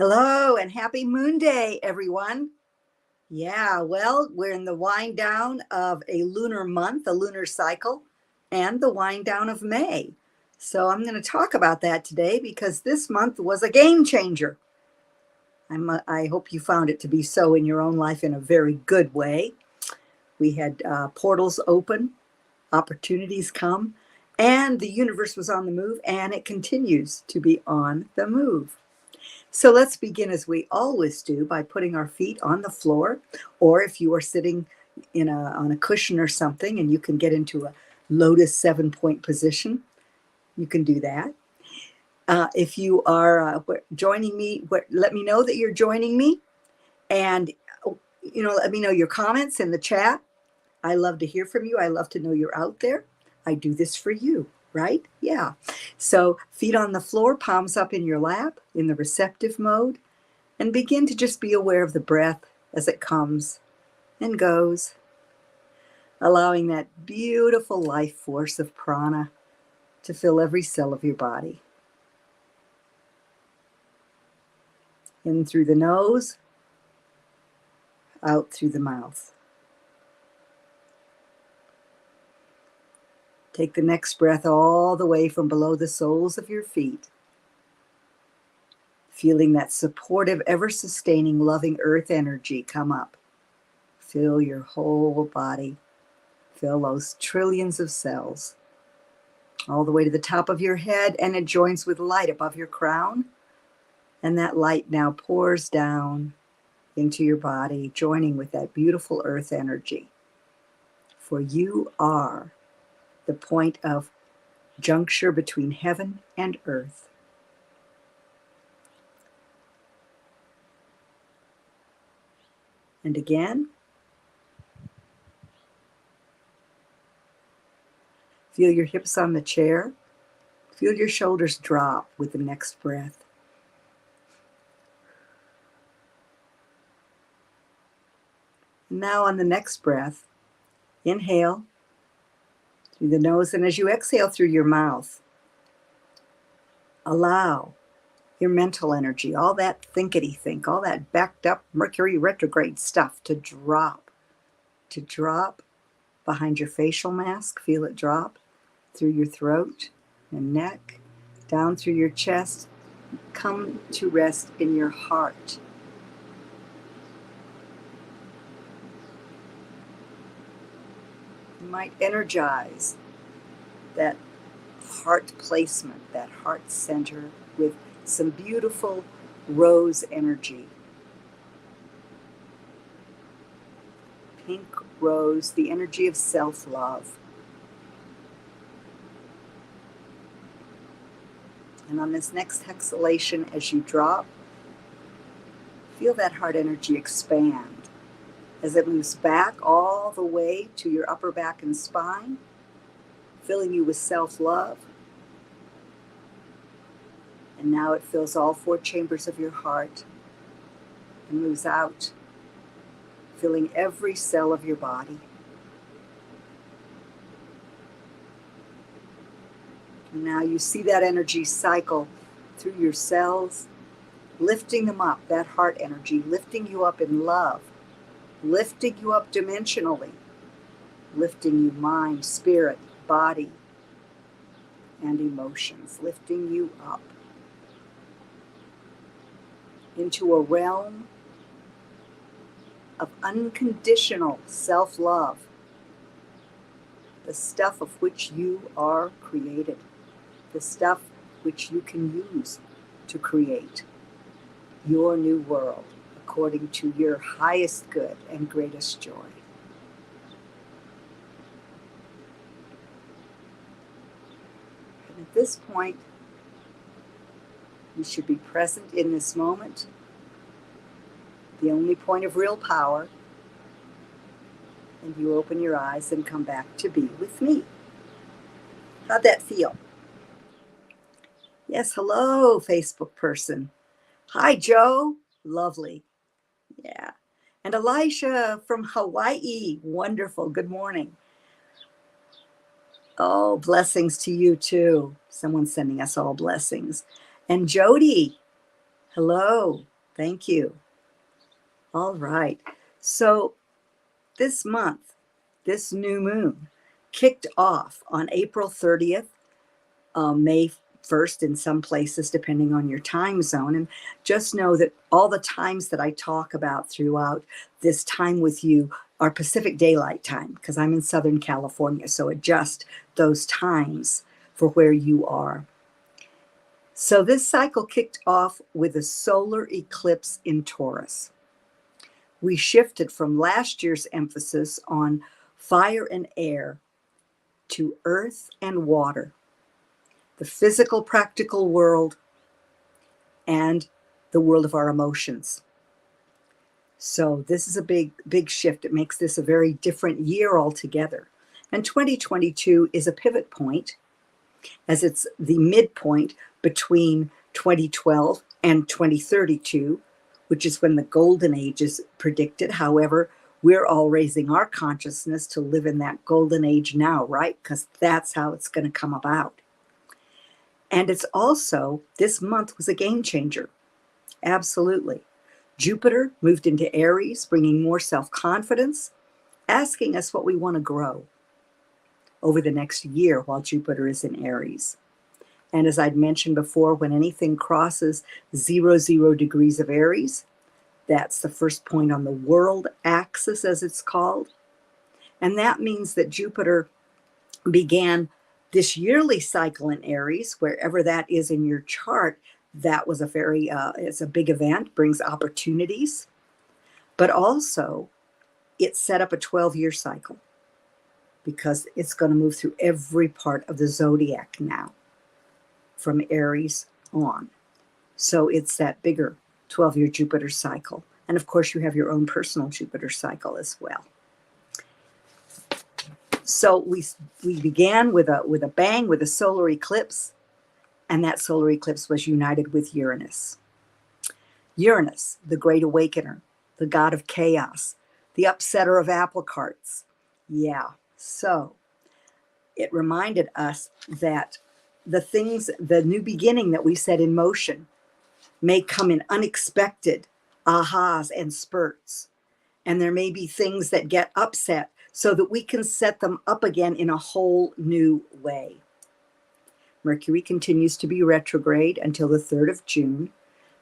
Hello and happy Moon Day, everyone. Yeah, well, we're in the wind down of a lunar month, a lunar cycle, and the wind down of May. So I'm going to talk about that today because this month was a game changer. I hope you found it to be so in your own life in a very good way. We had portals open, opportunities come, and the universe was on the move, and it continues to be on the move. So let's begin as we always do by putting our feet on the floor, or if you are sitting on a cushion or something and you can get into a lotus 7-point position, you can do that. If you are joining me, let me know that you're joining me, and let me know your comments in the chat. I love to hear from you. I love to know you're out there. I do this for you, right? Yeah. So feet on the floor, palms up in your lap in the receptive mode, and begin to just be aware of the breath as it comes and goes, allowing that beautiful life force of prana to fill every cell of your body. In through the nose, out through the mouth. Take the next breath all the way from below the soles of your feet, feeling that supportive, ever-sustaining, loving earth energy come up. Fill your whole body. Fill those trillions of cells all the way to the top of your head, and it joins with light above your crown. And that light now pours down into your body, joining with that beautiful earth energy. For you are the point of juncture between heaven and earth. And again, feel your hips on the chair. Feel your shoulders drop with the next breath. Now on the next breath, inhale through the nose, and as you exhale through your mouth, allow your mental energy, all that thinkety-think, all that backed up Mercury retrograde stuff to drop behind your facial mask. Feel it drop through your throat and neck, down through your chest, come to rest in your heart. You might energize that heart placement, that heart center, with some beautiful rose energy. Pink rose, the energy of self-love. And on this next exhalation, as you drop, feel that heart energy expand as it moves back all the way to your upper back and spine, filling you with self-love. And now it fills all 4 chambers of your heart and moves out, filling every cell of your body. And now you see that energy cycle through your cells, lifting them up, that heart energy, lifting you up in love, lifting you up dimensionally, lifting you mind, spirit, body, and emotions, lifting you up into a realm of unconditional self-love, the stuff of which you are created, the stuff which you can use to create your new world according to your highest good and greatest joy. And at this point, you should be present in this moment, the only point of real power, and you open your eyes and come back to be with me. How'd that feel? Yes, hello, Facebook person. Hi, Joe. Lovely. Yeah. And Elisha from Hawaii. Wonderful. Good morning. Oh, blessings to you too. Someone's sending us all blessings. And Jody, hello. Thank you. All right. So this month, this new moon kicked off on April 30th, May 1st in some places, depending on your time zone. And just know that all the times that I talk about throughout this time with you are Pacific Daylight Time, because I'm in Southern California. So adjust those times for where you are. So this cycle kicked off with a solar eclipse in Taurus. We shifted from last year's emphasis on fire and air to earth and water, the physical, practical world, and the world of our emotions. So this is a big, big shift. It makes this a very different year altogether. And 2022 is a pivot point, as it's the midpoint between 2012 and 2032, which is when the golden age is predicted. However, we're all raising our consciousness to live in that golden age now, right? Because that's how it's going to come about. And it's also, this month was a game changer. Absolutely. Jupiter moved into Aries, bringing more self-confidence, asking us what we want to grow over the next year while Jupiter is in Aries. And as I'd mentioned before, when anything crosses 00 degrees of Aries, that's the first point on the world axis, as it's called. And that means that Jupiter began this yearly cycle in Aries, wherever that is in your chart. That was it's a big event, brings opportunities, but also it set up a 12-year cycle because it's going to move through every part of the zodiac now from Aries on. So it's that bigger 12-year Jupiter cycle. And of course, you have your own personal Jupiter cycle as well. So we began with a bang, with a solar eclipse, and that solar eclipse was united with Uranus. Uranus, the great awakener, the god of chaos, the upsetter of apple carts. Yeah, so it reminded us that the new beginning that we set in motion may come in unexpected ahas and spurts. And there may be things that get upset so that we can set them up again in a whole new way. Mercury continues to be retrograde until the 3rd of June.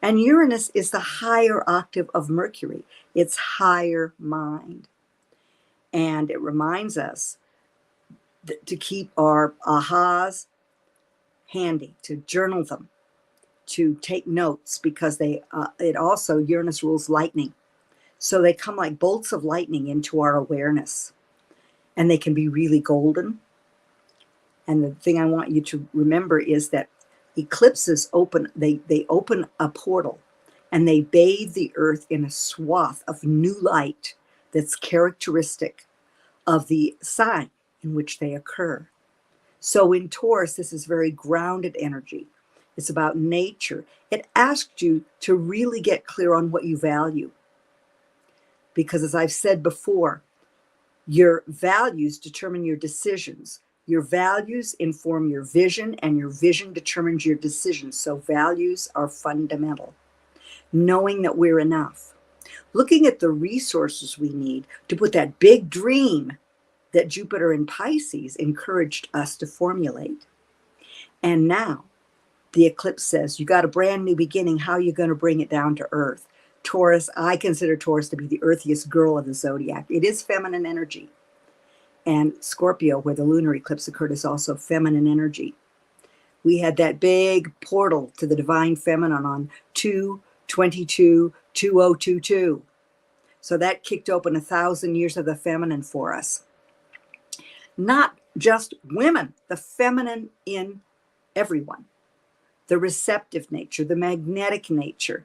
And Uranus is the higher octave of Mercury. It's higher mind. And it reminds us to keep our ahas handy, to journal them, to take notes, because Uranus rules lightning. So they come like bolts of lightning into our awareness. And they can be really golden. And the thing I want you to remember is that eclipses they open a portal and they bathe the earth in a swath of new light that's characteristic of the sign in which they occur. So in Taurus, this is very grounded energy. It's about nature. It asks you to really get clear on what you value. Because as I've said before, your values determine your decisions. Your values inform your vision, and your vision determines your decisions. So values are fundamental. Knowing that we're enough. Looking at the resources we need to put that big dream that Jupiter in Pisces encouraged us to formulate. And now the eclipse says, you got a brand new beginning. How are you going to bring it down to earth? Taurus, I consider Taurus to be the earthiest girl of the zodiac. It is feminine energy. And Scorpio, where the lunar eclipse occurred, is also feminine energy. We had that big portal to the divine feminine on 2/22/2022. So that kicked open 1,000 years of the feminine for us. Not just women, the feminine in everyone. The receptive nature, the magnetic nature.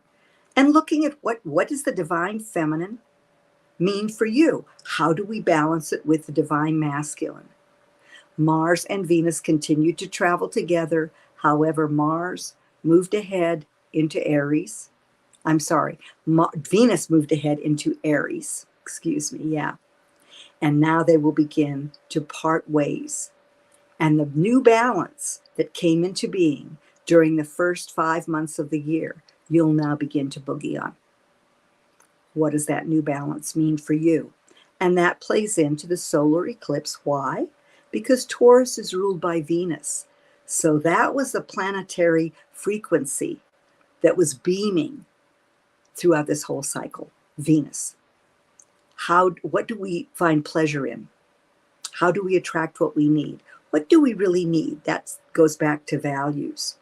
And looking at what does the divine feminine mean for you? How do we balance it with the divine masculine? Mars and Venus continued to travel together. However, Mars moved ahead into Aries. I'm sorry, Venus moved ahead into Aries. Excuse me, yeah. And now they will begin to part ways. And the new balance that came into being during the first 5 months of the year, you'll now begin to boogie on. What does that new balance mean for you? And that plays into the solar eclipse. Why? Because Taurus is ruled by Venus. So that was the planetary frequency that was beaming throughout this whole cycle, Venus. What do we find pleasure in? How do we attract what we need? What do we really need? That goes back to values.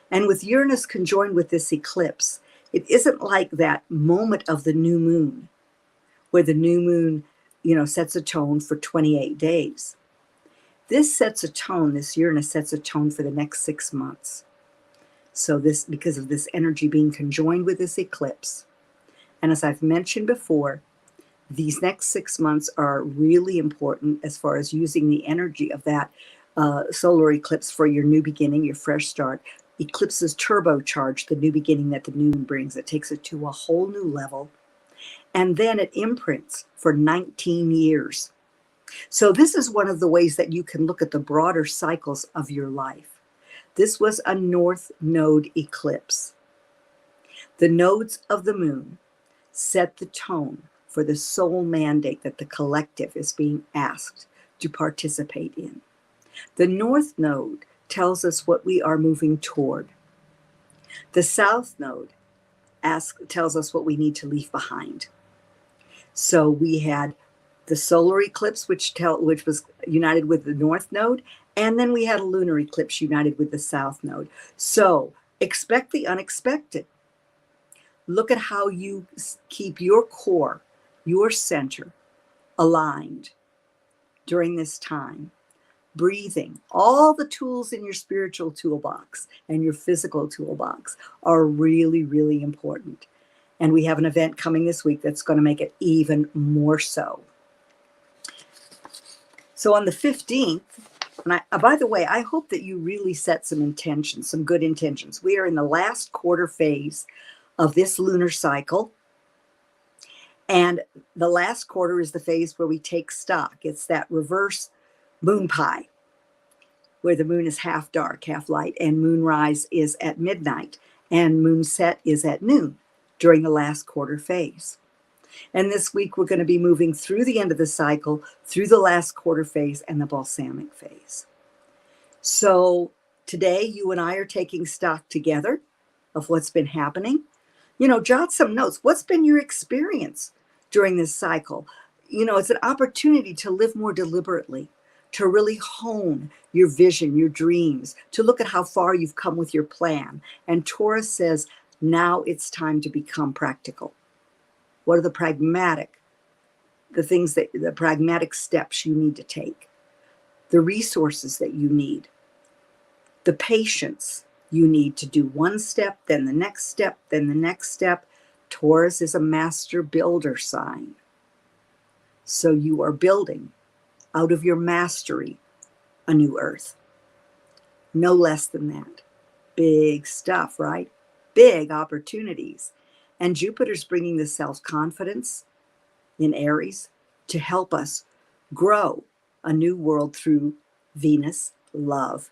And with Uranus conjoined with this eclipse, it isn't like that moment of the new moon, where the new moon, sets a tone for 28 days. This sets a tone, this Uranus sets a tone for the next 6 months. So this, because of this energy being conjoined with this eclipse. And as I've mentioned before, these next 6 months are really important as far as using the energy of that solar eclipse for your new beginning, your fresh start. Eclipses turbocharge the new beginning that the new moon brings. It takes it to a whole new level. And then it imprints for 19 years. So this is one of the ways that you can look at the broader cycles of your life. This was a North Node eclipse. The nodes of the moon set the tone for the soul mandate that the collective is being asked to participate in. The North Node tells us what we are moving toward. The South Node tells us what we need to leave behind. So we had the solar eclipse, which was united with the North Node, and then we had a lunar eclipse united with the South Node. So expect the unexpected. Look at how you keep your core, your center, aligned during this time. Breathing, all the tools in your spiritual toolbox and your physical toolbox are really, really important. And we have an event coming this week that's going to make it even more so. So on the 15th, and by the way, I hope that you really set some intentions, some good intentions. We are in the last quarter phase of this lunar cycle. And the last quarter is the phase where we take stock. It's that reverse moon pie, where the moon is half dark, half light, and moonrise is at midnight, and moonset is at noon during the last quarter phase. And this week, we're going to be moving through the end of the cycle, through the last quarter phase and the balsamic phase. So today, you and I are taking stock together of what's been happening. Jot some notes. What's been your experience during this cycle? It's an opportunity to live more deliberately, to really hone your vision, your dreams, to look at how far you've come with your plan. And Taurus says, now it's time to become practical. What are the pragmatic steps you need to take? The resources that you need, the patience you need to do one step, then the next step, then the next step. Taurus is a master builder sign. So you are building out of your mastery a new earth. No less than that. Big stuff, right? Big opportunities. And Jupiter's bringing the self-confidence in Aries to help us grow a new world through Venus love.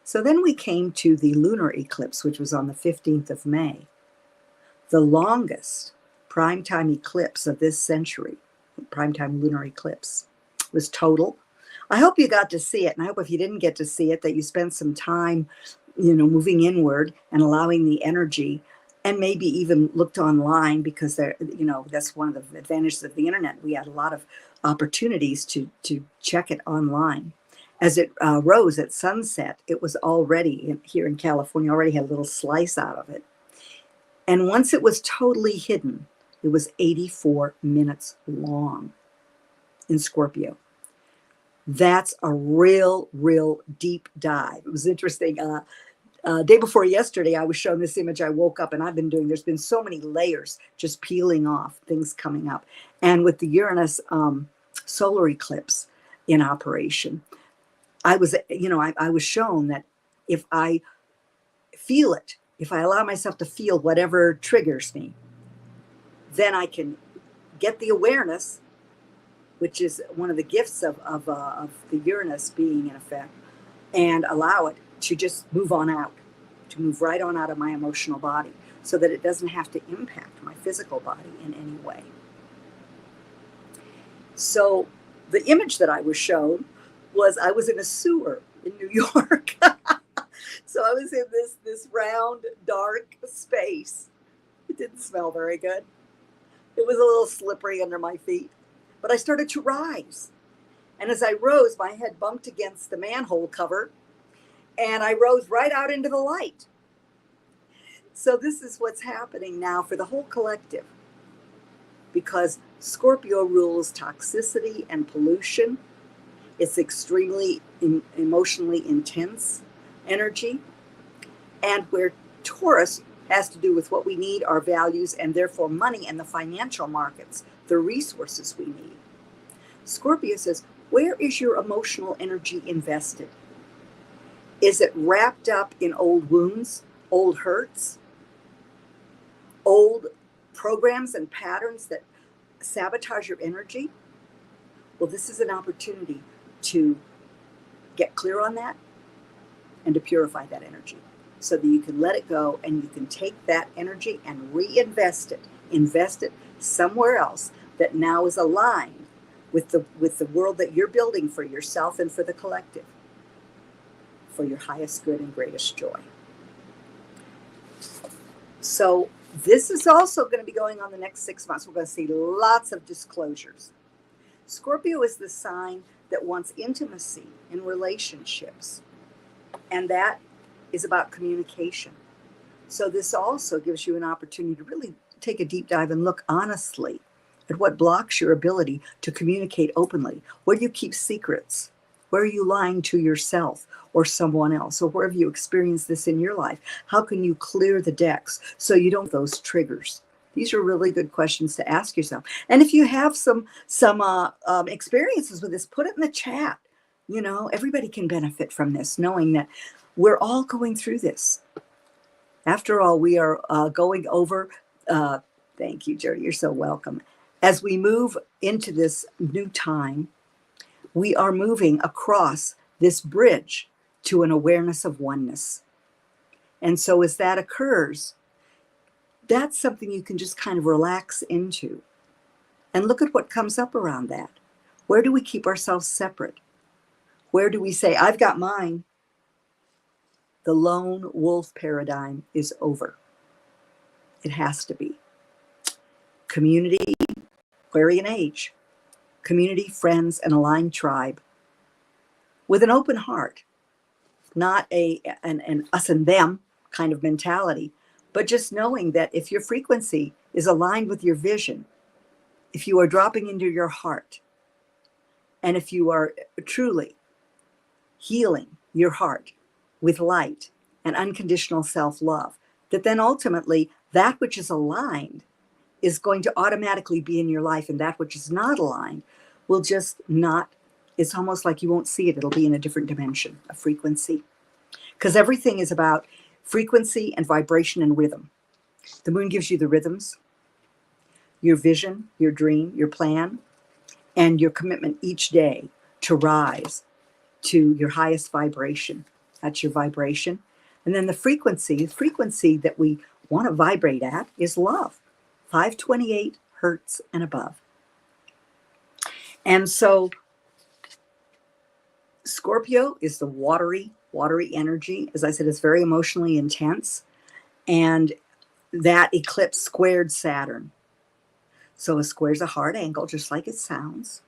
So then we came to the lunar eclipse, which was on the 15th of May. The longest primetime eclipse of this century, primetime lunar eclipse, was total. I hope you got to see it. And I hope if you didn't get to see it, that you spent some time, moving inward and allowing the energy, and maybe even looked online, because that's one of the advantages of the internet. We had a lot of opportunities to check it online. As it rose at sunset, it was already here in California, already had a little slice out of it. And once it was totally hidden, it was 84 minutes long in Scorpio. That's a real deep dive. It was interesting. Day before yesterday, I was shown this image. I woke up and there's been so many layers just peeling off, things coming up. And with the Uranus solar eclipse in operation, I was shown that if I feel it, if I allow myself to feel whatever triggers me, then I can get the awareness, which is one of the gifts of the Uranus being in effect, and allow it to just move on out, to move right on out of my emotional body so that it doesn't have to impact my physical body in any way. So the image that I was shown was I was in a sewer in New York. So I was in this round, dark space. It didn't smell very good. It was a little slippery under my feet, but I started to rise. And as I rose, my head bumped against the manhole cover, and I rose right out into the light. So this is what's happening now for the whole collective, because Scorpio rules toxicity and pollution. It's extremely emotionally intense energy. And where Taurus has to do with what we need, our values, and therefore money and the financial markets, the resources we need. Scorpio says, where is your emotional energy invested? Is it wrapped up in old wounds, old hurts, old programs and patterns that sabotage your energy? Well, this is an opportunity to get clear on that and to purify that energy so that you can let it go and you can take that energy and reinvest it, invest it somewhere else that now is aligned with the world that you're building for yourself and for the collective, for your highest good and greatest joy. So this is also going to be going on the next 6 months. We're going to see lots of disclosures. Scorpio is the sign that wants intimacy in relationships, and that is about communication. So this also gives you an opportunity to really take a deep dive and look honestly at what blocks your ability to communicate openly. Where do you keep secrets? Where are you lying to yourself or someone else? Or where have you experienced this in your life? How can you clear the decks so you don't have those triggers? These are really good questions to ask yourself. And if you have some experiences with this, put it in the chat. You know, everybody can benefit from this, knowing that we're all going through this. After all, we are going over, thank you, Jody, you're so welcome. As we move into this new time, we are moving across this bridge to an awareness of oneness. And so as that occurs, that's something you can just kind of relax into. And look at what comes up around that. Where do we keep ourselves separate? Where do we say, I've got mine? The lone wolf paradigm is over. It has to be. Community, Aquarian age. Community, friends, and aligned tribe. With an open heart. Not an us and them kind of mentality, but just knowing that if your frequency is aligned with your vision, if you are dropping into your heart, and if you are truly healing your heart with light and unconditional self-love, that then ultimately that which is aligned is going to automatically be in your life, and that which is not aligned will just not, it's almost like you won't see it. It'll be in a different dimension, a frequency. Because everything is about frequency and vibration and rhythm. The moon gives you the rhythms, your vision, your dream, your plan, and your commitment each day to rise to your highest vibration. That's your vibration. And then the frequency that we want to vibrate at is love, 528 hertz and above. And so Scorpio is the watery energy. As I said, it's very emotionally intense. And that eclipse squared Saturn. So a square is a hard angle, just like it sounds.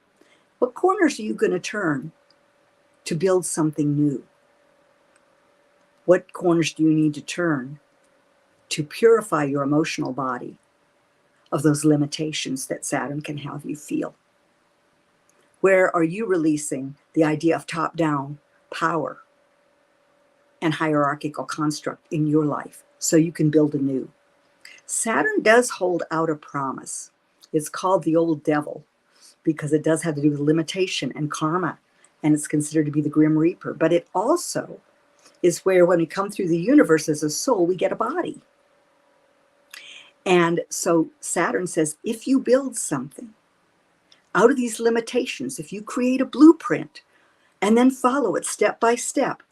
What corners are you going to turn to build something new? What corners do you need to turn to purify your emotional body of those limitations that Saturn can have you feel? Where are you releasing the idea of top-down power and hierarchical construct in your life so you can build anew? Saturn does hold out a promise. It's called the old devil because it does have to do with limitation and karma, and it's considered to be the grim reaper. But it also is where when we come through the universe as a soul, we get a body. And so Saturn says, if you build something out of these limitations, if you create a blueprint and then follow it step by step,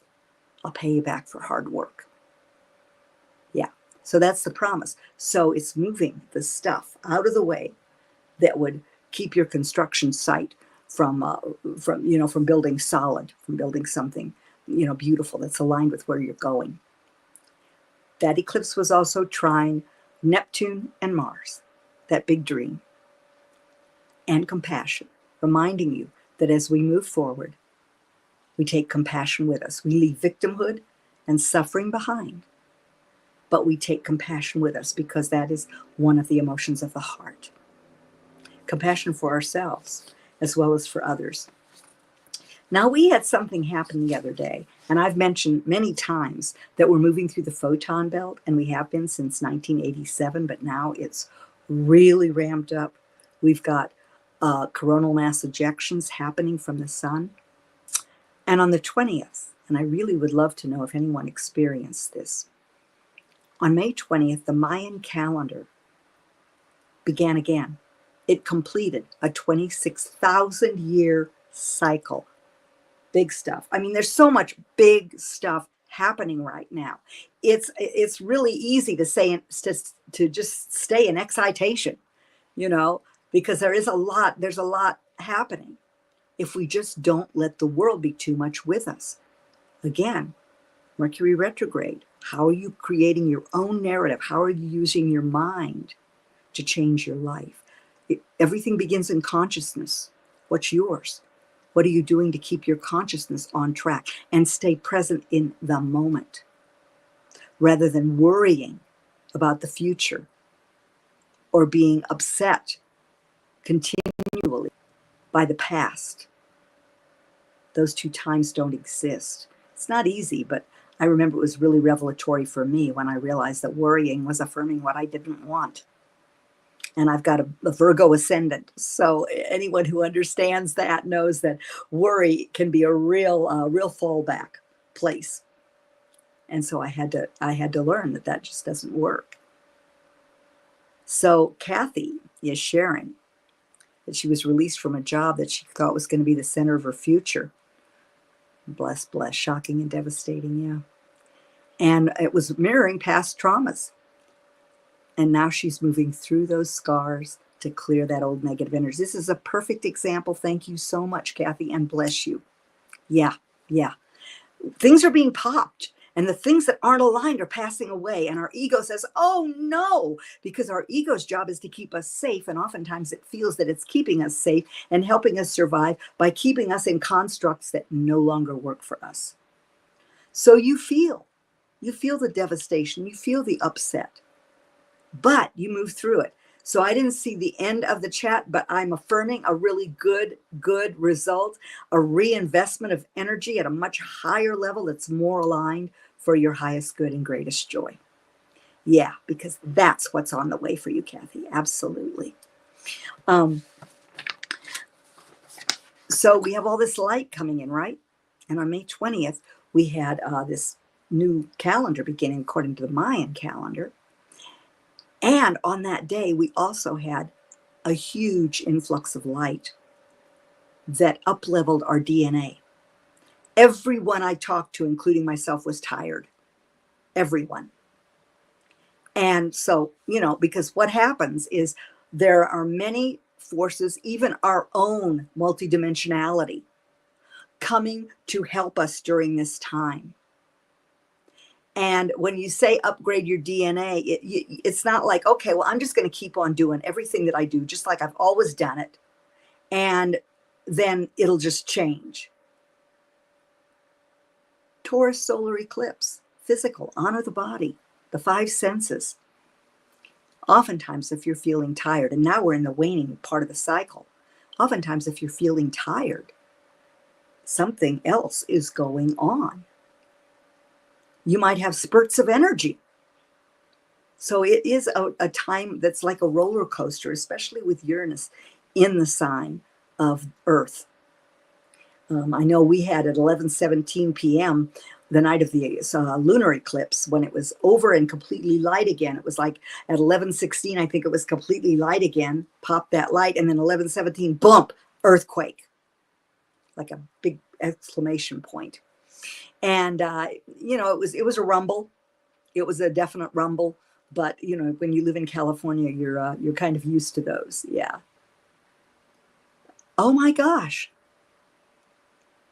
I'll pay you back for hard work. Yeah. So that's the promise. So it's moving the stuff out of the way that would keep your construction site from building solid, from building something, beautiful that's aligned with where you're going. That eclipse was also trine Neptune and Mars, that big dream. And compassion, reminding you that as we move forward, we take compassion with us. We leave victimhood and suffering behind, but we take compassion with us because that is one of the emotions of the heart. Compassion for ourselves as well as for others. Now, we had something happen the other day, and I've mentioned many times that we're moving through the photon belt, and we have been since 1987, but now it's really ramped up. We've got coronal mass ejections happening from the sun. And on the 20th, and I really would love to know if anyone experienced this, on May 20th, the Mayan calendar began again. It completed a 26,000 year cycle. Big stuff. I mean, there's so much big stuff happening right now. It's really easy to say to just stay in excitation, because there's a lot happening if we just don't let the world be too much with us. Again, Mercury retrograde. How are you creating your own narrative? How are you using your mind to change your life? Everything begins in consciousness. What's yours? What are you doing to keep your consciousness on track and stay present in the moment rather than worrying about the future or being upset continually by the past? Those two times don't exist. It's not easy, but I remember it was really revelatory for me when I realized that worrying was affirming what I didn't want. And I've got a Virgo ascendant. So anyone who understands that knows that worry can be a real fallback place. And so I had to learn that just doesn't work. So Kathy is sharing that she was released from a job that she thought was going to be the center of her future. Bless, shocking and devastating, yeah. And it was mirroring past traumas. And now she's moving through those scars to clear that old negative energy. This is a perfect example. Thank you so much, Kathy, and bless you. Yeah. Things are being popped, and the things that aren't aligned are passing away. And our ego says, oh no, because our ego's job is to keep us safe. And oftentimes it feels that it's keeping us safe and helping us survive by keeping us in constructs that no longer work for us. So you feel the devastation, you feel the upset, but you move through it. So I didn't see the end of the chat, but I'm affirming a really good result, a reinvestment of energy at a much higher level that's more aligned for your highest good and greatest joy. Yeah, because that's what's on the way for you, Kathy. Absolutely. So we have all this light coming in, right? And on May 20th, we had this new calendar beginning according to the Mayan calendar. And on that day, we also had a huge influx of light that up-leveled our DNA. Everyone I talked to, including myself, was tired. Everyone. And so, because what happens is there are many forces, even our own multidimensionality, coming to help us during this time. And when you say upgrade your DNA, it's not like, okay, well, I'm just going to keep on doing everything that I do, just like I've always done it. And then it'll just change. Taurus solar eclipse, physical, honor the body, the five senses. Oftentimes, if you're feeling tired, and now we're in the waning part of the cycle, oftentimes if you're feeling tired, something else is going on. You might have spurts of energy. So it is a time that's like a roller coaster, especially with Uranus in the sign of Earth. I know we had at 11:17 p.m. the night of the lunar eclipse, when it was over and completely light again. It was like at 11:16, I think it was completely light again, popped that light, and then 11:17, bump, earthquake, like a big exclamation point. And, it was a rumble. It was a definite rumble. But, when you live in California, you're kind of used to those. Yeah. Oh my gosh.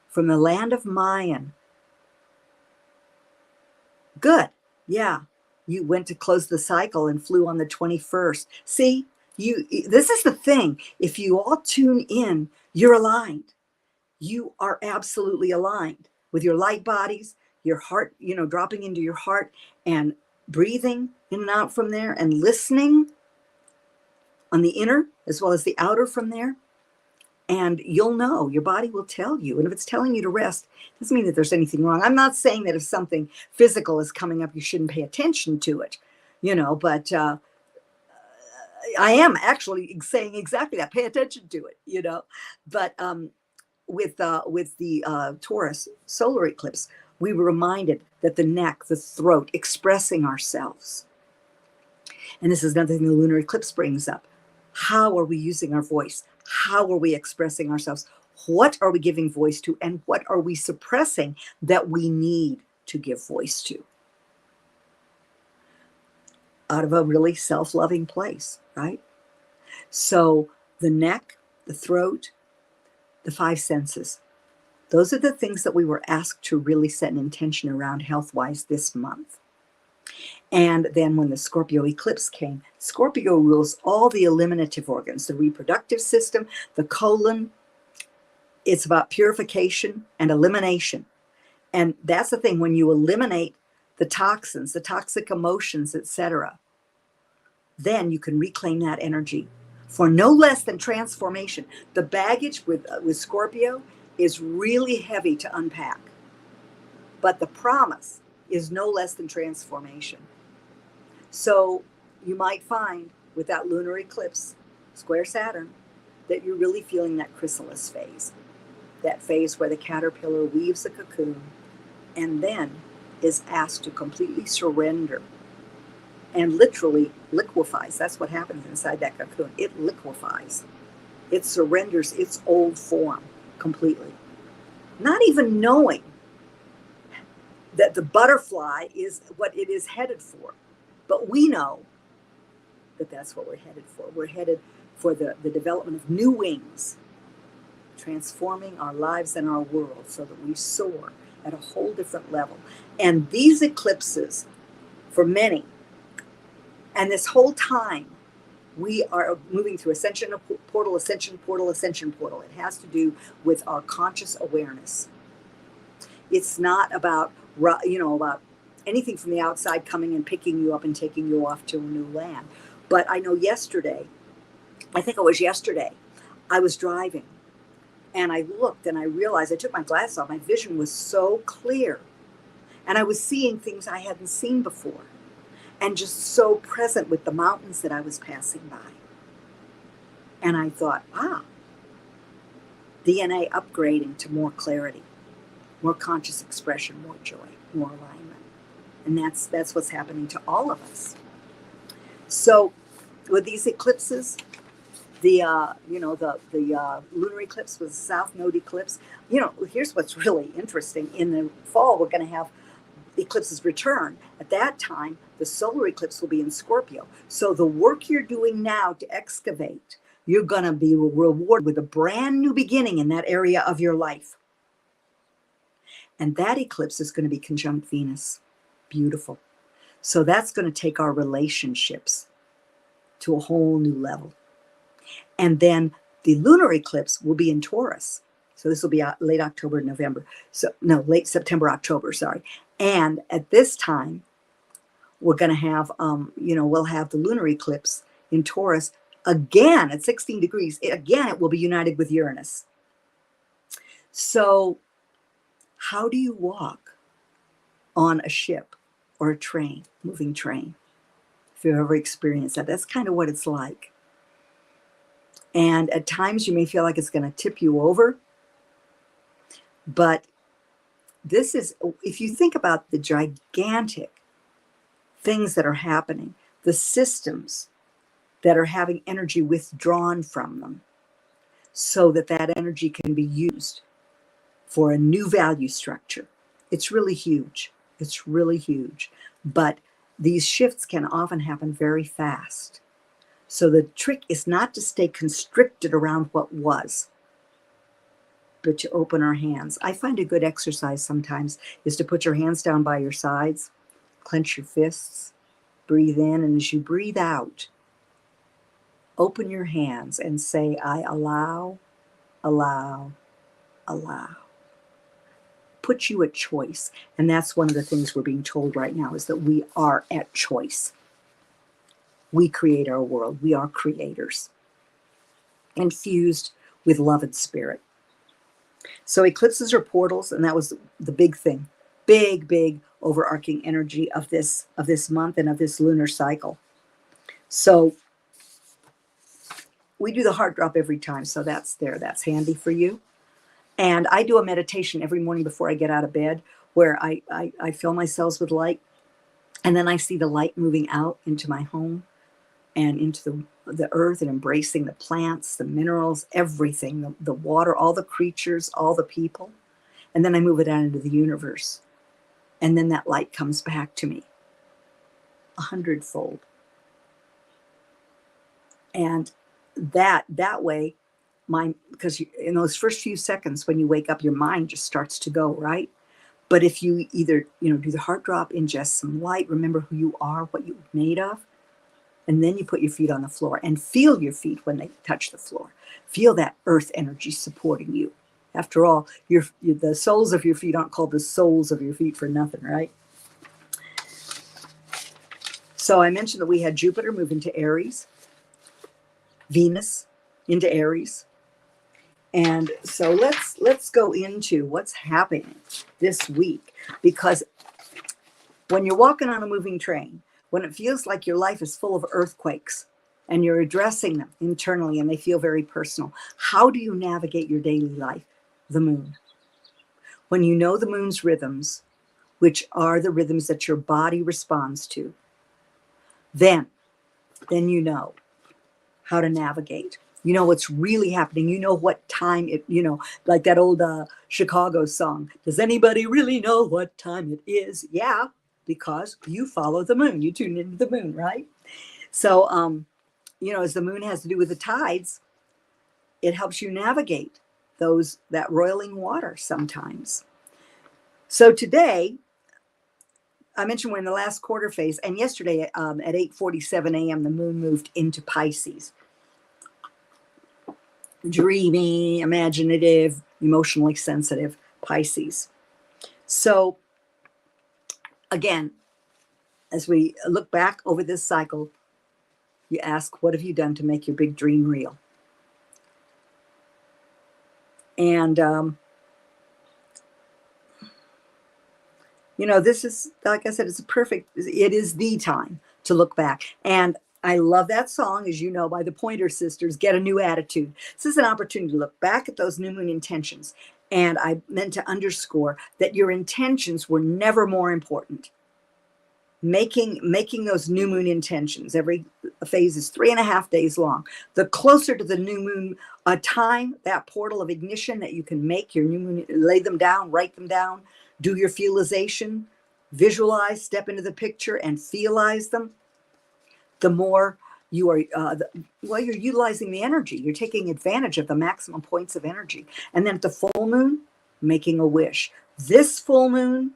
From the land of Mayan. Good. Yeah. You went to close the cycle and flew on the 21st. See, this is the thing. If you all tune in, you're aligned. You are absolutely aligned with your light bodies, your heart, dropping into your heart and breathing in and out from there and listening on the inner as well as the outer from there. And you'll know, your body will tell you. And if it's telling you to rest, it doesn't mean that there's anything wrong. I'm not saying that if something physical is coming up, you shouldn't pay attention to it, but I am actually saying exactly that. Pay attention to it, But with the Taurus solar eclipse, we were reminded that the neck, the throat, expressing ourselves. And this is another thing the lunar eclipse brings up. How are we using our voice? How are we expressing ourselves? What are we giving voice to? And what are we suppressing that we need to give voice to? Out of a really self-loving place, right? So the neck, the throat, the five senses, those are the things that we were asked to really set an intention around health-wise this month. And then when the Scorpio eclipse came, Scorpio rules all the eliminative organs, the reproductive system, the colon. It's about purification and elimination. And that's the thing, when you eliminate the toxins, the toxic emotions, etc., then you can reclaim that energy for no less than transformation. The baggage with Scorpio is really heavy to unpack. But the promise is no less than transformation. So you might find with that lunar eclipse, square Saturn, that you're really feeling that chrysalis phase. That phase where the caterpillar weaves a cocoon and then is asked to completely surrender and literally liquefies. That's what happens inside that cocoon. It liquefies. It surrenders its old form completely. Not even knowing that the butterfly is what it is headed for. But we know that that's what we're headed for. We're headed for the development of new wings, transforming our lives and our world so that we soar at a whole different level. And these eclipses, for many, and this whole time, we are moving through ascension portal, ascension portal, ascension portal. It has to do with our conscious awareness. It's not about, about anything from the outside coming and picking you up and taking you off to a new land. But I know yesterday, I think it was yesterday, I was driving and I looked and I realized, I took my glasses off, my vision was so clear. And I was seeing things I hadn't seen before and just so present with the mountains that I was passing by. And I thought, DNA upgrading to more clarity, more conscious expression, more joy, more alignment. And that's what's happening to all of us. So with these eclipses, the lunar eclipse was a south node eclipse. Here's what's really interesting. In the fall, we're going to have eclipses return. At that time, the solar eclipse will be in Scorpio. So the work you're doing now to excavate, you're going to be rewarded with a brand new beginning in that area of your life. And that eclipse is going to be conjunct Venus. Beautiful. So that's going to take our relationships to a whole new level. And then the lunar eclipse will be in Taurus. So this will be late October, November. Late September, October, sorry. And at this time, we're going to have, we'll have the lunar eclipse in Taurus again at 16 degrees. Again, it will be united with Uranus. So how do you walk on a ship or a train, moving train? If you've ever experienced that, that's kind of what it's like. And at times you may feel like it's going to tip you over. But this is, if you think about the gigantic things that are happening, the systems that are having energy withdrawn from them so that that energy can be used for a new value structure. It's really huge. It's really huge. But these shifts can often happen very fast. So the trick is not to stay constricted around what was, but to open our hands. I find a good exercise sometimes is to put your hands down by your sides, clench your fists, breathe in, and as you breathe out, open your hands and say, I allow, allow, allow. Put you at choice. And that's one of the things we're being told right now is that we are at choice. We create our world. We are creators, infused with love and spirit. So eclipses are portals, and that was the big thing. Big overarching energy of this month and of this lunar cycle. So we do the heart drop every time. So that's there. That's handy for you. And I do a meditation every morning before I get out of bed where I fill my cells with light. And then I see the light moving out into my home and into the earth and embracing the plants, the minerals, everything, the water, all the creatures, all the people. And then I move it out into the universe. And then that light comes back to me 100-fold. And that way, because in those first few seconds when you wake up, your mind just starts to go, right? But if you either, do the heart drop, ingest some light, remember who you are, what you're made of, and then you put your feet on the floor and feel your feet when they touch the floor. Feel that earth energy supporting you. After all, the soles of your feet aren't called the soles of your feet for nothing, right? So I mentioned that we had Jupiter move into Aries, Venus into Aries. And so let's go into what's happening this week, because when you're walking on a moving train, when it feels like your life is full of earthquakes and you're addressing them internally and they feel very personal, how do you navigate your daily life? The moon. When you know the moon's rhythms, which are the rhythms that your body responds to, then you know how to navigate. You know what's really happening. You know what time it, like that old Chicago song. Does anybody really know what time it is? Yeah, because you follow the moon. You tune into the moon, right? So, as the moon has to do with the tides, it helps you navigate that roiling water sometimes. So today, I mentioned we're in the last quarter phase, and yesterday at 8:47 a.m., the moon moved into Pisces. Dreamy, imaginative, emotionally sensitive Pisces. So again, as we look back over this cycle, you ask, what have you done to make your big dream real? And, this is, like I said, it is the time to look back. And I love that song, as you know, by the Pointer Sisters, Get a New Attitude. This is an opportunity to look back at those new moon intentions. And I meant to underscore that your intentions were never more important. Making those new moon intentions, every phase is 3.5 days long. The closer to the new moon time, that portal of ignition that you can make your new moon, lay them down, write them down, do your feelization, visualize, step into the picture and feelize them, the more you are, you're utilizing the energy. You're taking advantage of the maximum points of energy. And then at the full moon, making a wish. This full moon,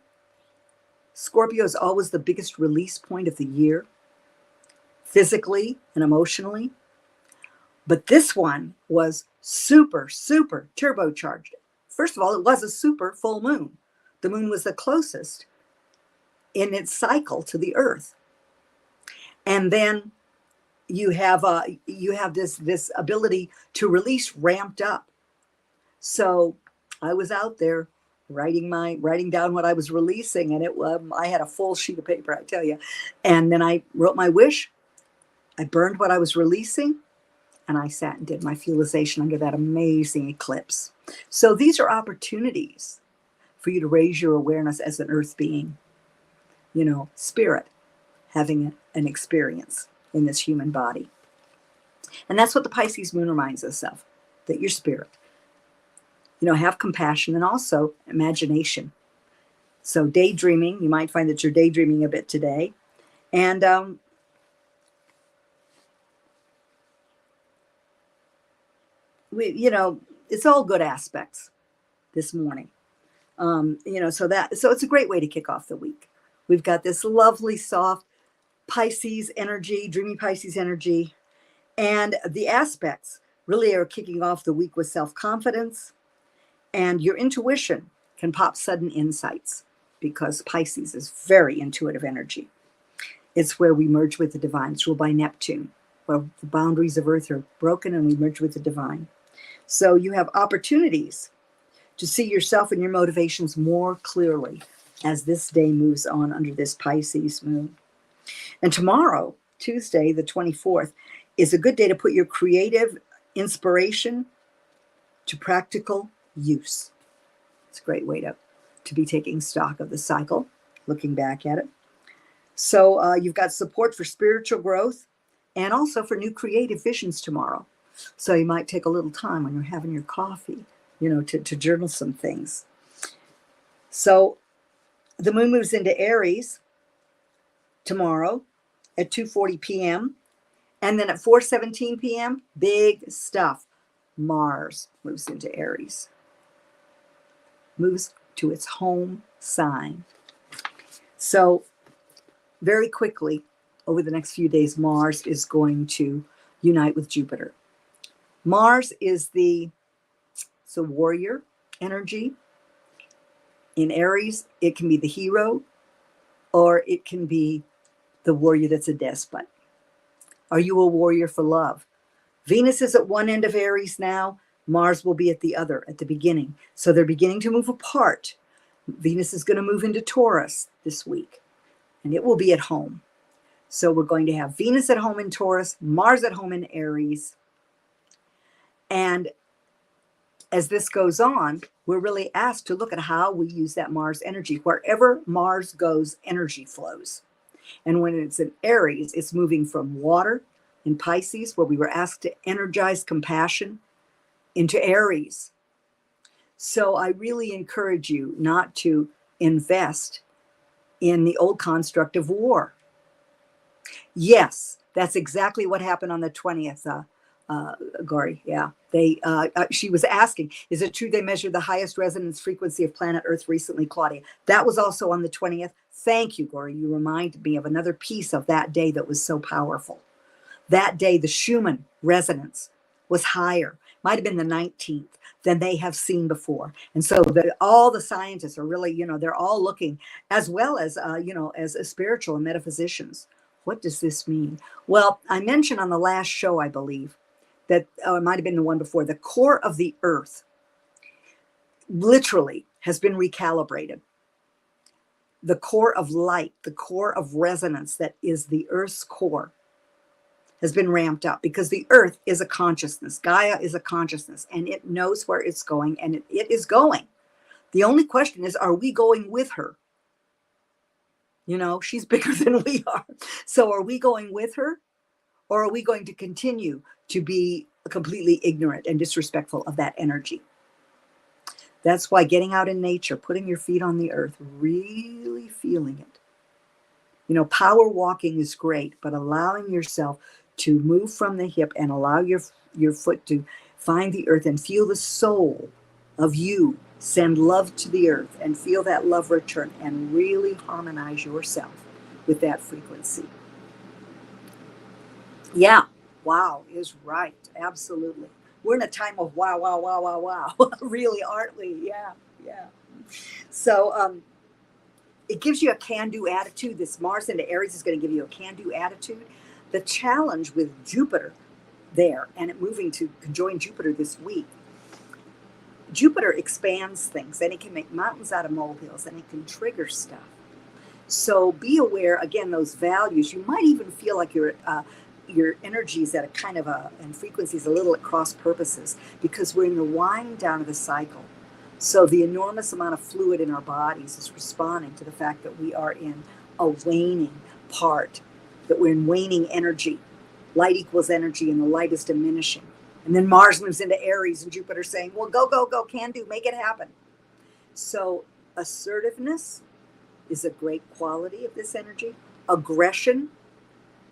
Scorpio, is always the biggest release point of the year, physically and emotionally. But this one was super, super turbocharged. First of all, it was a super full moon. The moon was the closest in its cycle to the earth. And then you have this ability to release ramped up. So I was out there writing down what I was releasing, and I had a full sheet of paper, I tell you. And then I wrote my wish. I burned what I was releasing, and I sat and did my feelization under that amazing eclipse. So these are opportunities for you to raise your awareness as an earth being, spirit, having an experience in this human body. And that's what the Pisces moon reminds us of, that you're spirit. Have compassion and also imagination. So daydreaming, you might find that you're daydreaming a bit today. And it's all good aspects this morning. So it's a great way to kick off the week. We've got this lovely, soft Pisces energy, dreamy Pisces energy. And the aspects really are kicking off the week with self-confidence, and your intuition can pop sudden insights because Pisces is very intuitive energy. It's where we merge with the divine. It's ruled by Neptune, where the boundaries of Earth are broken and we merge with the divine. So you have opportunities to see yourself and your motivations more clearly as this day moves on under this Pisces moon. And tomorrow, Tuesday, the 24th, is a good day to put your creative inspiration to practical use. It's a great way to be taking stock of the cycle, looking back at it. So you've got support for spiritual growth and also for new creative visions tomorrow. So you might take a little time when you're having your coffee, to journal some things. So the moon moves into Aries tomorrow at 2:40 p.m. And then at 4:17 p.m., big stuff. Mars moves into Aries, moves to its home sign. So very quickly, over the next few days, Mars is going to unite with Jupiter. Mars is the warrior energy. In Aries, it can be the hero, or it can be the warrior that's a despot. Are you a warrior for love? Venus is at one end of Aries now. Mars will be at the other, at the beginning. So they're beginning to move apart. Venus is going to move into Taurus this week, and it will be at home. So we're going to have Venus at home in Taurus, Mars at home in Aries. And as this goes on, we're really asked to look at how we use that Mars energy. Wherever Mars goes, energy flows. And when it's in Aries, it's moving from water in Pisces, where we were asked to energize compassion, into Aries. So I really encourage you not to invest in the old construct of war. Yes, that's exactly what happened on the 20th, Gori. Yeah, she was asking, is it true they measured the highest resonance frequency of planet Earth recently, Claudia? That was also on the 20th. Thank you, Gori. You reminded me of another piece of that day that was so powerful. That day, the Schumann resonance was higher, might have been the 19th, than they have seen before. And so all the scientists are really, they're all looking, as well as, as spiritual and metaphysicians. What does this mean? Well, I mentioned on the last show, I believe, that, it might have been the one before, the core of the Earth literally has been recalibrated. The core of light, the core of resonance that is the Earth's core has been ramped up, because the Earth is a consciousness. Gaia is a consciousness, and it knows where it's going, and it is going. The only question is, are we going with her? She's bigger than we are. So are we going with her, or are we going to continue to be completely ignorant and disrespectful of that energy? That's why getting out in nature, putting your feet on the earth, really feeling it. Power walking is great, but allowing yourself to move from the hip and allow your foot to find the earth and feel the soul of you send love to the earth and feel that love return and really harmonize yourself with that frequency. Yeah, wow is right. Absolutely. We're in a time of wow, wow, wow, wow, wow. Really, aren't we? Yeah. So it gives you a can-do attitude. This Mars into Aries is going to give you a can-do attitude. The challenge with Jupiter there, and it moving to conjoin Jupiter this week, Jupiter expands things, and it can make mountains out of molehills, and it can trigger stuff. So be aware, again, those values. You might even feel like your energy is at a kind of and frequencies a little at cross purposes, because we're in the wind down of the cycle. So the enormous amount of fluid in our bodies is responding to the fact that we are in a waning part, that we're in waning energy. Light equals energy, and the light is diminishing. And then Mars moves into Aries, and Jupiter's saying, well, go, can do, make it happen. So assertiveness is a great quality of this energy. Aggression,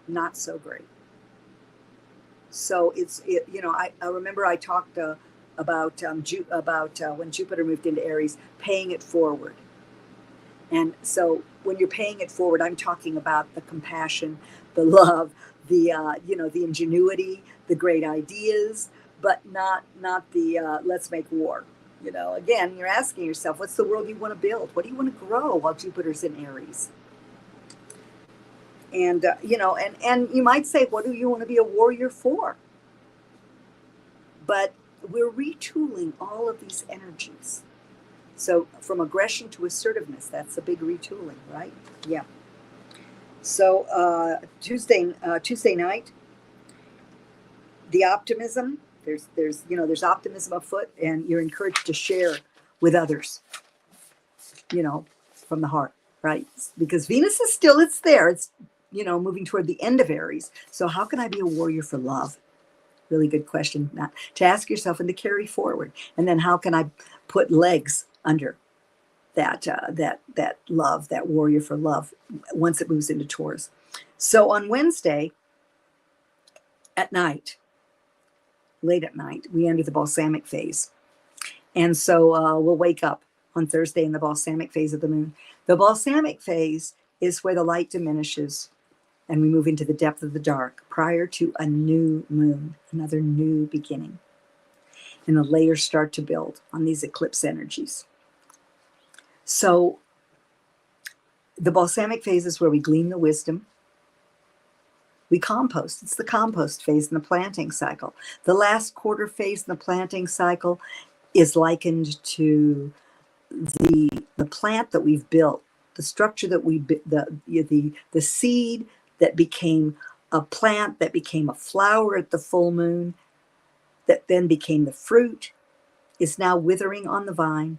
not so great. So I remember I talked about when Jupiter moved into Aries, paying it forward. And so when you're paying it forward, I'm talking about the compassion, the love, the ingenuity, the great ideas, but not the let's make war. Again, you're asking yourself, what's the world you want to build? What do you want to grow while Jupiter's in Aries? And and you might say, what do you want to be a warrior for? But we're retooling all of these energies. So from aggression to assertiveness, that's a big retooling, right? Yeah. So Tuesday night, the optimism. There's optimism afoot, and you're encouraged to share with others. From the heart, right? Because Venus is still, it's there. It's moving toward the end of Aries. So how can I be a warrior for love? Really good question to ask yourself and to carry forward. And then how can I put legs under that love, that warrior for love, once it moves into Taurus? So on Wednesday at night, late at night, we enter the balsamic phase. And so we'll wake up on Thursday in the balsamic phase of the moon. The balsamic phase is where the light diminishes and we move into the depth of the dark prior to a new moon, another new beginning. And the layers start to build on these eclipse energies. So the balsamic phase is where we glean the wisdom. We compost. It's the compost phase in the planting cycle. The last quarter phase in the planting cycle is likened to the plant that we've built, the structure that the seed that became a plant, that became a flower at the full moon, that then became the fruit, is now withering on the vine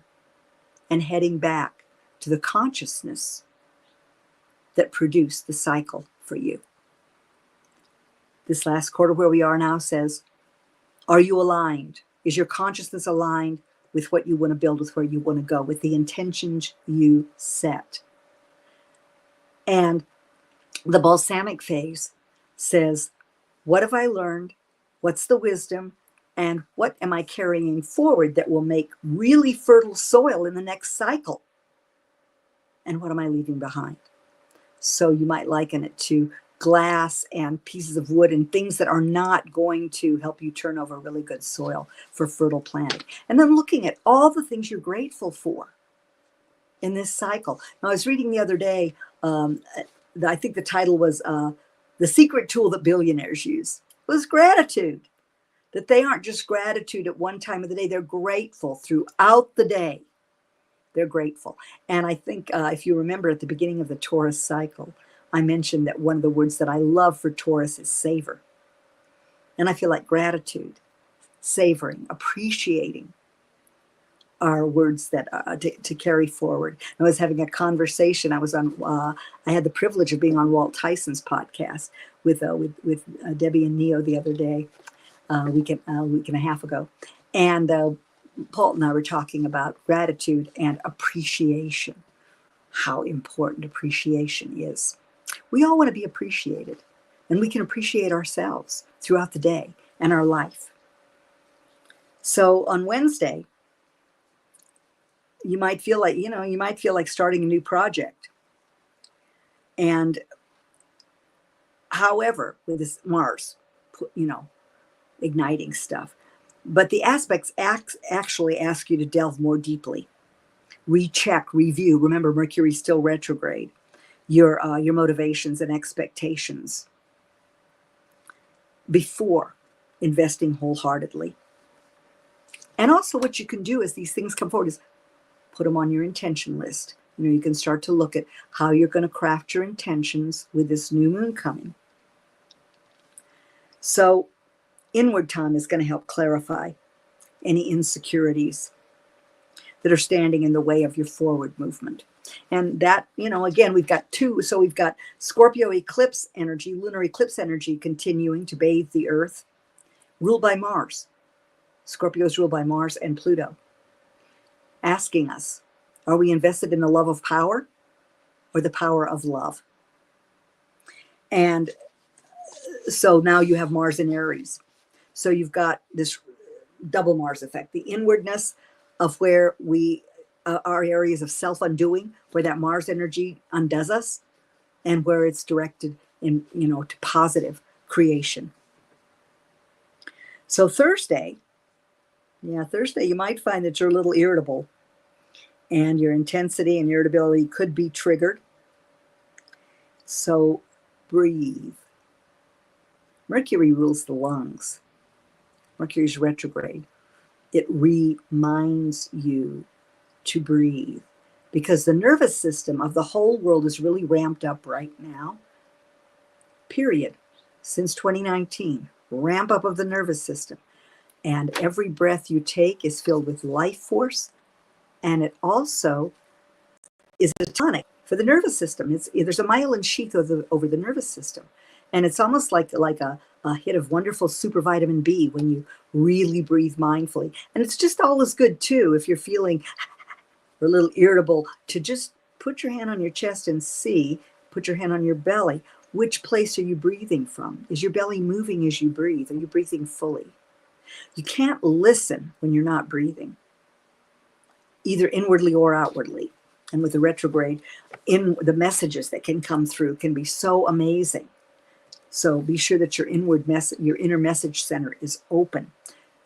and heading back to the consciousness that produced the cycle for you. This last quarter where we are now says, are you aligned? Is your consciousness aligned with what you want to build, with where you want to go, with the intentions you set? And the balsamic phase says, what have I learned? What's the wisdom? And what am I carrying forward that will make really fertile soil in the next cycle? And what am I leaving behind? So you might liken it to glass and pieces of wood and things that are not going to help you turn over really good soil for fertile planting. And then looking at all the things you're grateful for in this cycle. Now, I was reading the other day, I think the title was The Secret Tool That Billionaires Use. It was gratitude. That they aren't just gratitude at one time of the day. They're grateful throughout the day. They're grateful. And I think if you remember at the beginning of the Taurus cycle, I mentioned that one of the words that I love for Taurus is savor. And I feel like gratitude, savoring, appreciating are words that to carry forward. I was having a conversation. I had the privilege of being on Walt Tyson's podcast with Debbie and Neo the other day, a week and a half ago. And Paul and I were talking about gratitude and appreciation, how important appreciation is. We all want to be appreciated, and we can appreciate ourselves throughout the day and our life. So on Wednesday, you might feel like starting a new project. And however, with this Mars, igniting stuff, but the aspects actually ask you to delve more deeply, recheck, review. Remember, Mercury's still retrograde. Your motivations and expectations before investing wholeheartedly. And also what you can do as these things come forward is put them on your intention list. You can start to look at how you're going to craft your intentions with this new moon coming. So inward time is going to help clarify any insecurities that are standing in the way of your forward movement. And that, again, we've got two. So we've got Scorpio eclipse energy, lunar eclipse energy continuing to bathe the earth, ruled by Mars. Scorpio is ruled by Mars and Pluto, asking us, are we invested in the love of power? or the power of love. And so now you have Mars in Aries. So you've got this double Mars effect, the inwardness of where we are areas of self-undoing, where that Mars energy undoes us, and where it's directed in, to positive creation. So Thursday, you might find that you're a little irritable, and your intensity and irritability could be triggered. So breathe. Mercury rules the lungs. Mercury's retrograde. It reminds you to breathe, because the nervous system of the whole world is really ramped up right now. Period. Since 2019, ramp up of the nervous system. And every breath you take is filled with life force. And it also is a tonic for the nervous system. There's a myelin sheath over the nervous system. And it's almost like a hit of wonderful super vitamin B when you really breathe mindfully. And it's just always good, too, if you're feeling a little irritable, to just put your hand on your chest and put your hand on your belly. Which place are you breathing from? Is your belly moving as you breathe? Are you breathing fully? You can't listen when you're not breathing, either inwardly or outwardly. And with the retrograde, the messages that can come through can be so amazing. So be sure that your inner message center is open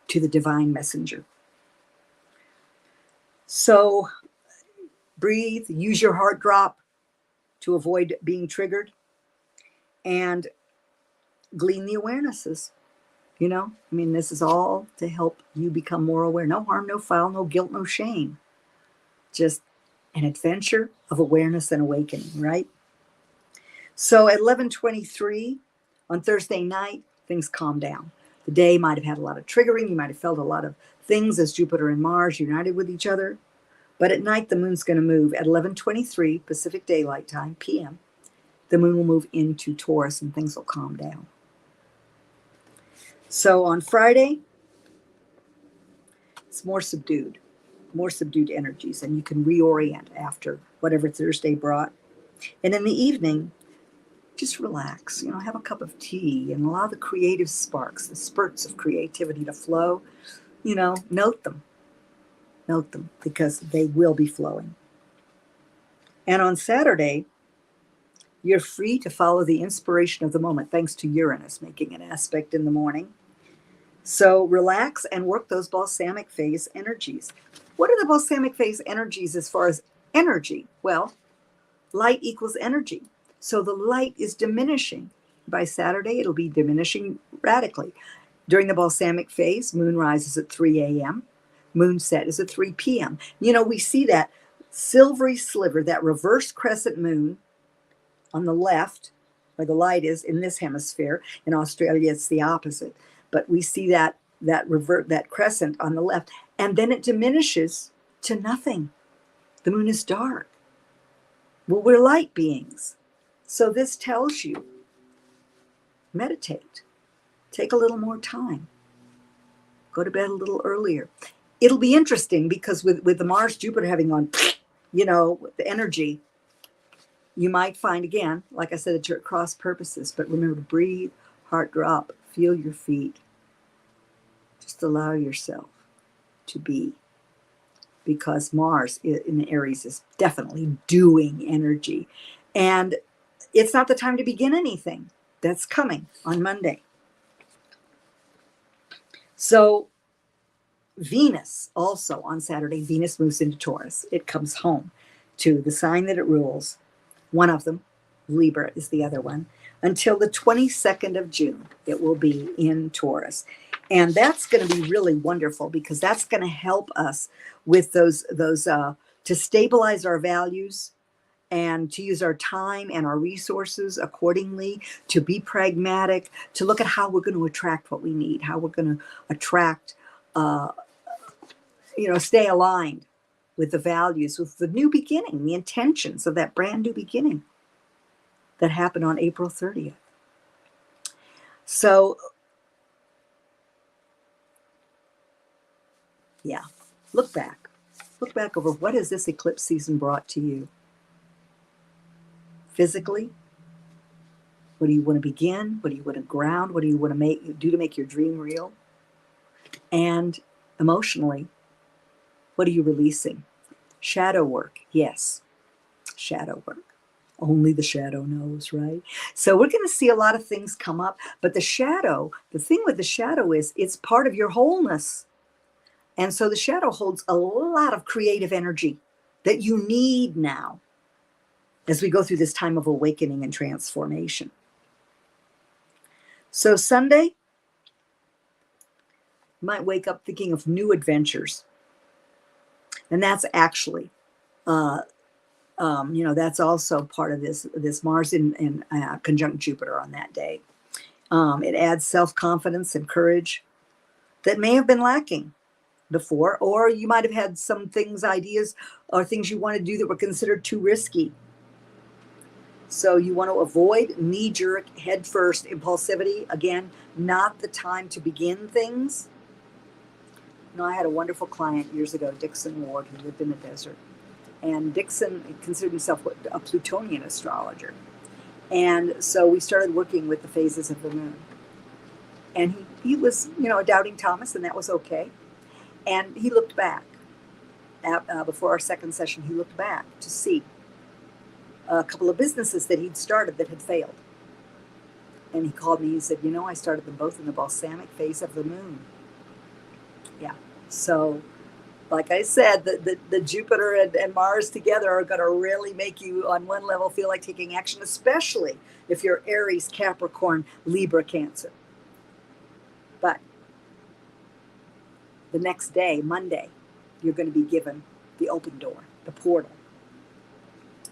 to the divine messenger. So breathe, use your heart drop to avoid being triggered, and glean the awarenesses. This is all to help you become more aware. No harm, no foul, no guilt, no shame. Just an adventure of awareness and awakening, right? So at 11:23 on Thursday night, things calm down. The day might have had a lot of triggering. You might have felt a lot of things as Jupiter and Mars united with each other. But at night, the moon's going to move at 11:23 Pacific Daylight Time, PM. The moon will move into Taurus and things will calm down. So on Friday, it's more subdued energies, and you can reorient after whatever Thursday brought. And in the evening, just relax, have a cup of tea and allow the creative sparks, the spurts of creativity to flow. Note them because they will be flowing. And on Saturday, you're free to follow the inspiration of the moment, thanks to Uranus making an aspect in the morning. So relax and work those balsamic phase energies. What are the balsamic phase energies as far as energy? Well, light equals energy. So the light is diminishing. By Saturday, it'll be diminishing radically. During the balsamic phase, moon rises at 3 a.m. Moon set is at 3 p.m. We see that silvery sliver, that reverse crescent moon on the left, where the light is in this hemisphere. In Australia, it's the opposite. But we see that crescent on the left, and then it diminishes to nothing. The moon is dark. Well, we're light beings. So this tells you, meditate. Take a little more time. Go to bed a little earlier. It'll be interesting because with the Mars Jupiter having on, the energy, you might find, again, like I said, that you're at cross purposes. But remember to breathe, heart drop, feel your feet. Just allow yourself to be. Because Mars in Aries is definitely doing energy. And it's not the time to begin anything. That's coming on Monday. So Venus also on Saturday, Venus moves into Taurus. It comes home to the sign that it rules. One of them, Libra, is the other one. Until the 22nd of June, it will be in Taurus. And that's going to be really wonderful because that's going to help us with those to stabilize our values and to use our time and our resources accordingly, to be pragmatic, to look at how we're going to attract what we need, how we're going to attract, stay aligned with the values, with the new beginning, the intentions of that brand new beginning that happened on April 30th. So, yeah, look back over what has this eclipse season brought to you. physically? What do you want to begin? What do you want to ground? What do you want to do to make your dream real? And emotionally, what are you releasing? Shadow work, yes, shadow work. Only the shadow knows, right? So we're going to see a lot of things come up, but the thing with the shadow is it's part of your wholeness. And so the shadow holds a lot of creative energy that you need now as we go through this time of awakening and transformation. So Sunday, you might wake up thinking of new adventures. And that's actually, that's also part of this Mars in conjunct Jupiter on that day. It adds self-confidence and courage that may have been lacking before, or you might have had some ideas or things you want to do that were considered too risky. So you want to avoid knee-jerk, head-first impulsivity. Again, not the time to begin things. I had a wonderful client years ago, Dixon Ward, who lived in the desert. And Dixon considered himself a Plutonian astrologer. And so we started working with the phases of the moon. And he was, a doubting Thomas, and that was okay. And he looked back. Before our second session, he looked back to see a couple of businesses that he'd started that had failed. And he called me, he said, I started them both in the balsamic phase of the moon. Yeah. So, like I said, the Jupiter and Mars together are going to really make you, on one level, feel like taking action, especially if you're Aries, Capricorn, Libra, Cancer. But the next day, Monday, you're going to be given the open door, the portal,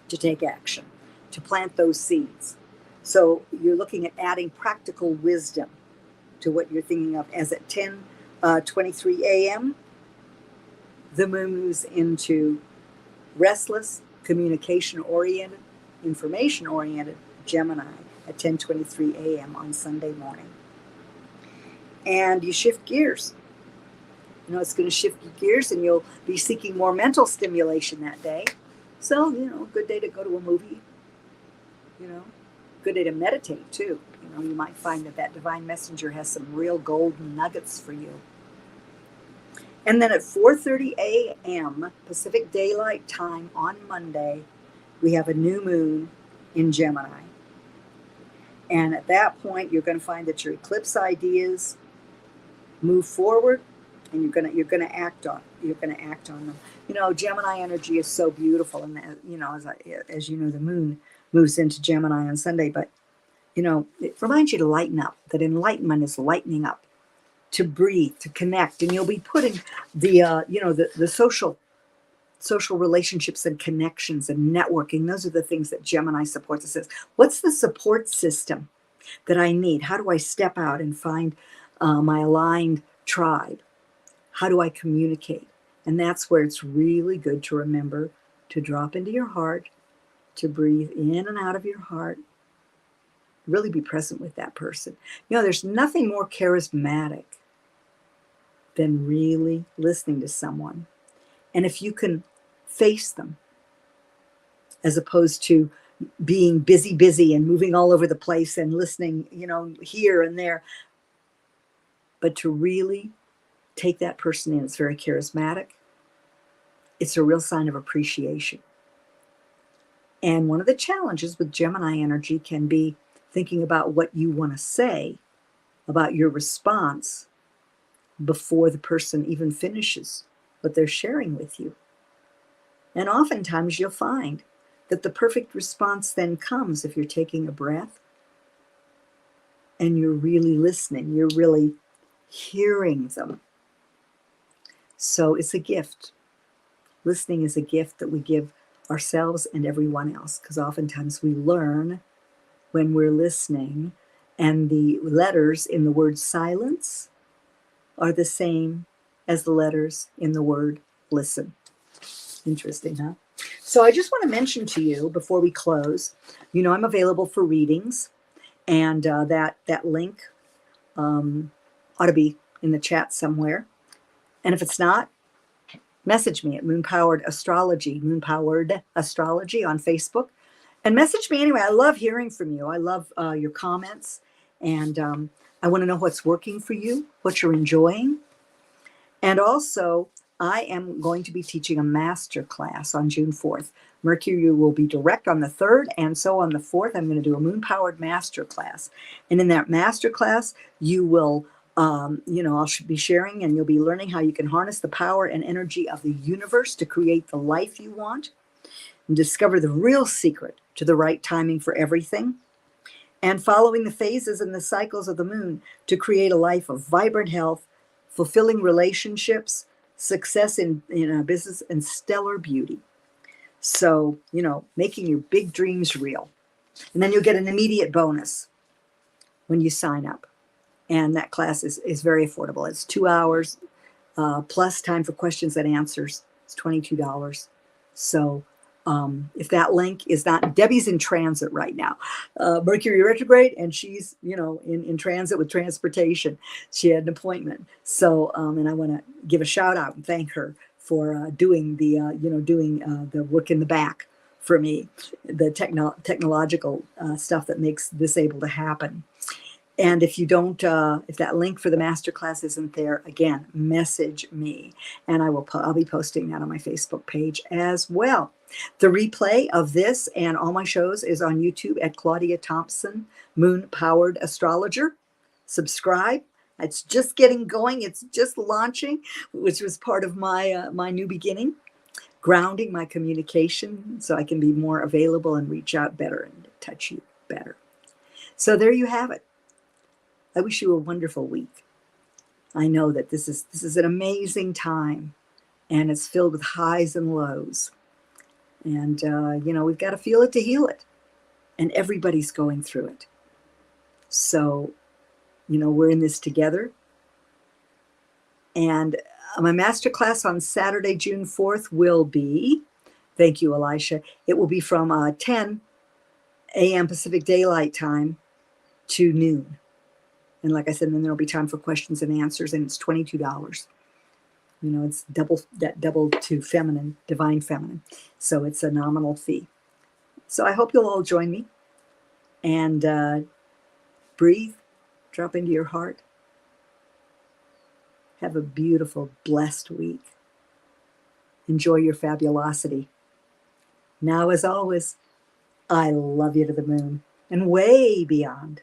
to take action, to plant those seeds. So you're looking at adding practical wisdom to what you're thinking of. As at 10:23 a.m., the moon moves into restless, communication-oriented, information-oriented Gemini at 10:23 a.m. on Sunday morning. And you shift gears. It's going to shift gears, and you'll be seeking more mental stimulation that day. So, good day to go to a movie. Good day to meditate, too. You might find that divine messenger has some real golden nuggets for you. And then at 4:30 a.m. Pacific Daylight Time on Monday, we have a new moon in Gemini. And at that point, you're going to find that your eclipse ideas move forward, and you're going to act on them. Gemini energy is so beautiful, and as the moon moves into Gemini on Sunday, but it reminds you to lighten up. That enlightenment is lightening up, to breathe, to connect, and you'll be putting the social relationships and connections and networking. Those are the things that Gemini supports. It says, what's the support system that I need? How do I step out and find my aligned tribe? How do I communicate? And that's where it's really good to remember to drop into your heart, to breathe in and out of your heart, really be present with that person. There's nothing more charismatic than really listening to someone. And if you can face them, as opposed to being busy and moving all over the place and listening, here and there, but to really take that person in. It's very charismatic. It's a real sign of appreciation. And one of the challenges with Gemini energy can be thinking about what you want to say about your response before the person even finishes what they're sharing with you. And oftentimes you'll find that the perfect response then comes if you're taking a breath and you're really listening, you're really hearing them. So it's a gift. Listening is a gift that we give ourselves and everyone else, because oftentimes we learn when we're listening, and the letters in the word silence are the same as the letters in the word listen. Interesting, huh? So I just want to mention to you before we close, I'm available for readings, and that link ought to be in the chat somewhere. And if it's not, message me at Moonpowered Astrology on Facebook. And message me anyway. I love hearing from you. I love your comments. And I want to know what's working for you, what you're enjoying. And also, I am going to be teaching a master class on June 4th. Mercury will be direct on the 3rd, and so on the 4th, I'm going to do a moon-powered master class. And in that master class, you will, I'll be sharing, and you'll be learning how you can harness the power and energy of the universe to create the life you want and discover the real secret to the right timing for everything, and following the phases and the cycles of the moon to create a life of vibrant health, fulfilling relationships, success in business, and stellar beauty. So, making your big dreams real. And then you'll get an immediate bonus when you sign up. And that class is very affordable. It's 2 hours plus time for questions and answers. It's $22. So if that link is not, Debbie's in transit right now, Mercury retrograde, and she's, in transit with transportation. She had an appointment. So, and I want to give a shout out and thank her for doing the work in the back for me, the technological stuff that makes this able to happen. And if you don't, if that link for the masterclass isn't there, again, message me, and I'll be posting that on my Facebook page as well. The replay of this and all my shows is on YouTube at Claudia Thompson, Moon Powered Astrologer. Subscribe. It's just getting going. It's just launching, which was part of my new beginning, grounding my communication so I can be more available and reach out better and touch you better. So there you have it. I wish you a wonderful week. I know that this is an amazing time, and it's filled with highs and lows. And, we've got to feel it to heal it. And everybody's going through it. So, we're in this together. And my masterclass on Saturday, June 4th will be, thank you, Elisha, it will be from 10 a.m. Pacific Daylight Time to noon. And like I said, then there'll be time for questions and answers, and it's $22. It's double to feminine, divine feminine. So it's a nominal fee. So I hope you'll all join me and breathe, drop into your heart. Have a beautiful, blessed week. Enjoy your fabulosity. Now, as always, I love you to the moon and way beyond.